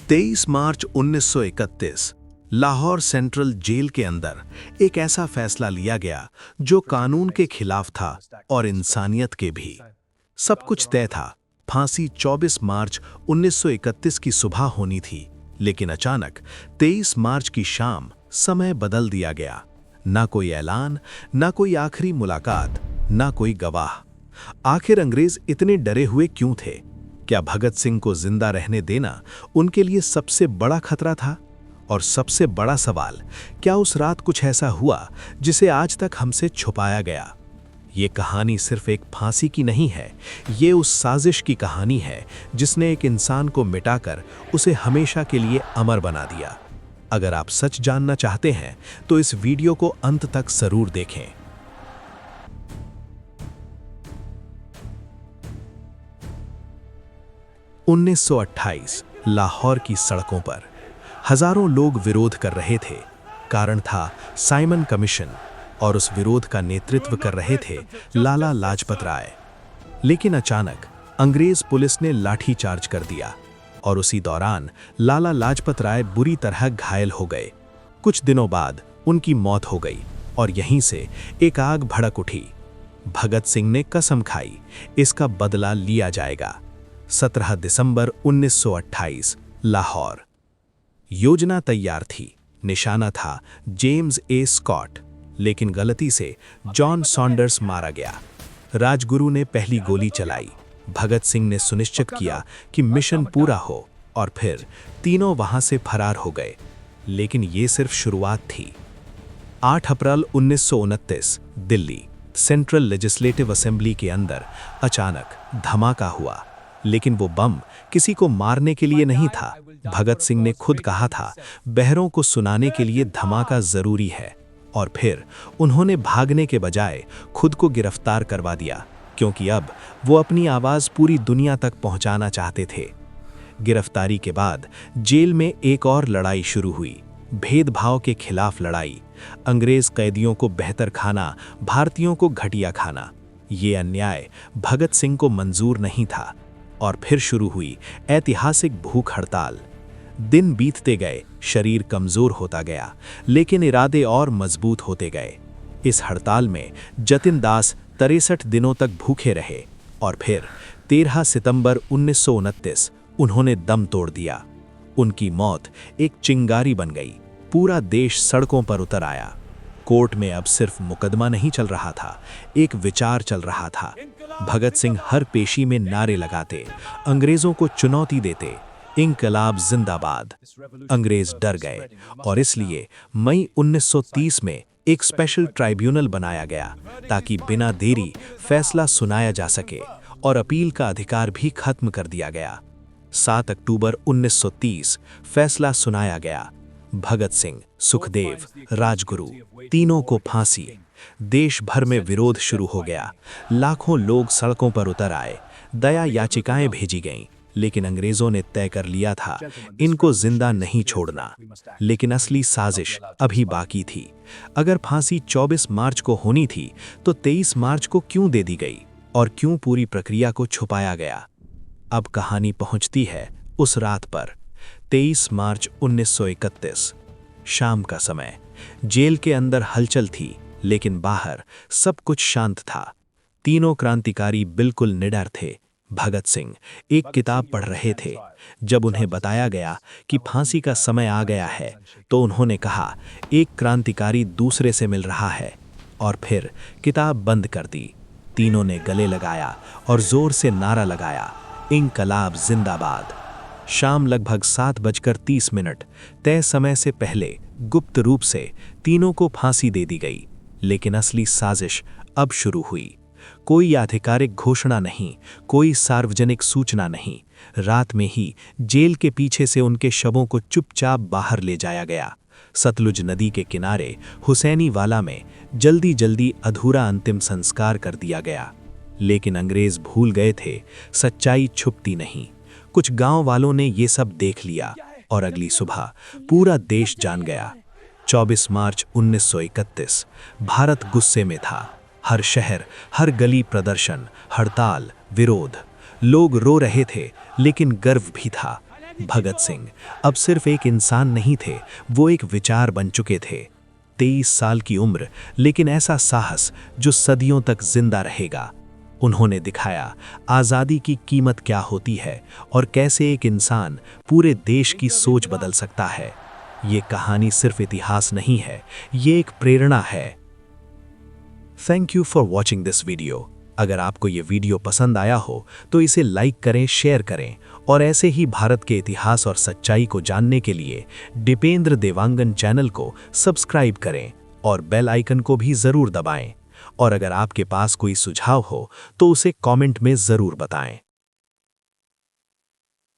23 मार्च 1931 Lahore central jail के अंदर एक ऐसा फैसला लिया गया जो कानून के खिलाफ था और इंसानियत के भी। सब कुछ तय था। फांसी 24 मार्च 1931 की सुबह होनी थी, लेकिन अचानक 23 मार्च की शाम समय बदल दिया गया। ना कोई ऐलान, ना कोई आखिरी मुलाकात, ना कोई गवाह। आखिर अंग्रेज इतने डरे हुए क्यों थे? क्या भगत सिंह को जिंदा रहने देना उनके लिए सबसे बड़ा खतरा था? और सबसे बड़ा सवाल, क्या उस रात कुछ ऐसा हुआ जिसे आज तक हमसे छुपाया गया? ये कहानी सिर्फ एक फांसी की नहीं है, ये उस साजिश की कहानी है जिसने एक इंसान को मिटाकर उसे हमेशा के लिए अमर बना दिया। अगर आप सच जानना चाहते हैं तो इस वीडियो को अंत तक जरूर देखें। 1928 लाहौर की सड़कों पर हजारों लोग विरोध कर रहे थे। कारण था साइमन कमीशन और उस विरोध का नेतृत्व कर रहे थे लाला लाजपत राय। लेकिन अचानक अंग्रेज पुलिस ने लाठीचार्ज कर दिया और उसी दौरान लाला लाजपत राय बुरी तरह घायल हो गए। कुछ दिनों बाद उनकी मौत हो गई और यहीं से एक आग भड़क उठी। भगत सिंह ने कसम खाई, इसका बदला लिया जाएगा। 17 दिसंबर 1928 लाहौर। योजना तैयार थी, निशाना था जेम्स ए स्कॉट, लेकिन गलती से जॉन सॉन्डर्स मारा गया। राजगुरु ने पहली गोली चलाई। भगत सिंह ने सुनिश्चित किया कि मिशन पूरा हो और फिर तीनों वहां से फरार हो गए। लेकिन ये सिर्फ शुरुआत थी। 8 अप्रैल 1929 दिल्ली सेंट्रल लेजिस्लेटिव असेंबली के अंदर अचानक धमाका हुआ। लेकिन वो बम किसी को मारने के लिए नहीं था। भगत सिंह ने खुद कहा था, बहरों को सुनाने के लिए धमाका जरूरी है। और फिर उन्होंने भागने के बजाय खुद को गिरफ्तार करवा दिया, क्योंकि अब वो अपनी आवाज पूरी दुनिया तक पहुंचाना चाहते थे। गिरफ्तारी के बाद जेल में एक और लड़ाई शुरू हुई, भेदभाव के खिलाफ लड़ाई। अंग्रेज कैदियों को बेहतर खाना, भारतीयों को घटिया खाना। ये अन्याय भगत सिंह को मंजूर नहीं था। और फिर शुरू हुई ऐतिहासिक भूख हड़ताल। दिन बीतते गए, शरीर कमजोर होता गया, लेकिन इरादे और मजबूत होते गए। इस हड़ताल में जतिन दास 63 दिनों तक भूखे रहे और फिर 13 सितंबर 1929 उन्होंने दम तोड़ दिया। उनकी मौत एक चिंगारी बन गई। पूरा देश सड़कों पर उतर आया। कोर्ट में अब सिर्फ मुकदमा नहीं चल रहा था, एक विचार चल रहा था। भगत सिंह हर पेशी में नारे लगाते, अंग्रेजों को चुनौती देते, इंकलाब जिंदाबाद। अंग्रेज डर गए और इसलिए मई 1930 में एक स्पेशल ट्राइब्यूनल बनाया गया ताकि बिना देरी फैसला सुनाया जा सके और अपील का अधिकार भी खत्म कर दिया गया। 7 अक्टूबर 1930 फैसला सुनाया गया। भगत सिंह, सुखदेव, राजगुरु तीनों को फांसी। देश भर में विरोध शुरू हो गया। लाखों लोग सड़कों पर उतर आए। दया याचिकाएं भेजी गईं, लेकिन अंग्रेजों ने तय कर लिया था इनको जिंदा नहीं छोड़ना। लेकिन असली साजिश अभी बाकी थी। अगर फांसी 24 मार्च को होनी थी तो 23 मार्च को क्यों दे दी गई और क्यों पूरी प्रक्रिया को छुपाया गया? अब कहानी पहुंचती है उस रात पर, 23 मार्च 1931 शाम का समय। जेल के अंदर हलचल थी, लेकिन बाहर सब कुछ शांत था। तीनों क्रांतिकारी बिल्कुल निडर थे। भगत सिंह एक किताब पढ़ रहे थे। जब उन्हें बताया गया कि फांसी का समय आ गया है तो उन्होंने कहा, एक क्रांतिकारी दूसरे से मिल रहा है, और फिर किताब बंद कर दी। तीनों ने गले लगाया और जोर से नारा लगाया, इंकलाब जिंदाबाद। शाम लगभग 7:30 तय समय से पहले गुप्त रूप से तीनों को फांसी दे दी गई। लेकिन असली साजिश अब शुरू हुई। कोई आधिकारिक घोषणा नहीं, कोई सार्वजनिक सूचना नहीं। रात में ही जेल के पीछे से उनके शवों को चुपचाप बाहर ले जाया गया। सतलुज नदी के किनारे हुसैनी वाला में जल्दी जल्दी अधूरा अंतिम संस्कार कर दिया गया। लेकिन अंग्रेज भूल गए थे, सच्चाई छुपती नहीं। कुछ गांव वालों ने ये सब देख लिया और अगली सुबह पूरा देश जान गया। 24 मार्च 1931 भारत गुस्से में था। हर शहर, हर गली प्रदर्शन, हड़ताल, विरोध। लोग रो रहे थे, लेकिन गर्व भी था। भगत सिंह अब सिर्फ एक इंसान नहीं थे, वो एक विचार बन चुके थे। 23 साल की उम्र, लेकिन ऐसा साहस जो सदियों तक जिंदा रहेगा। उन्होंने दिखाया आज़ादी की कीमत क्या होती है और कैसे एक इंसान पूरे देश की सोच बदल सकता है। ये कहानी सिर्फ इतिहास नहीं है, ये एक प्रेरणा है। Thank you for watching this video. अगर आपको ये वीडियो पसंद आया हो तो इसे लाइक करें, शेयर करें और ऐसे ही भारत के इतिहास और सच्चाई को जानने के लिए दीपेंद्र देवांगन चैनल को सब्सक्राइब करें और बेल आइकन को भी ज़रूर दबाएं। और अगर आपके पास कोई सुझाव हो तो उसे कमेंट में ज़रूर बताएं।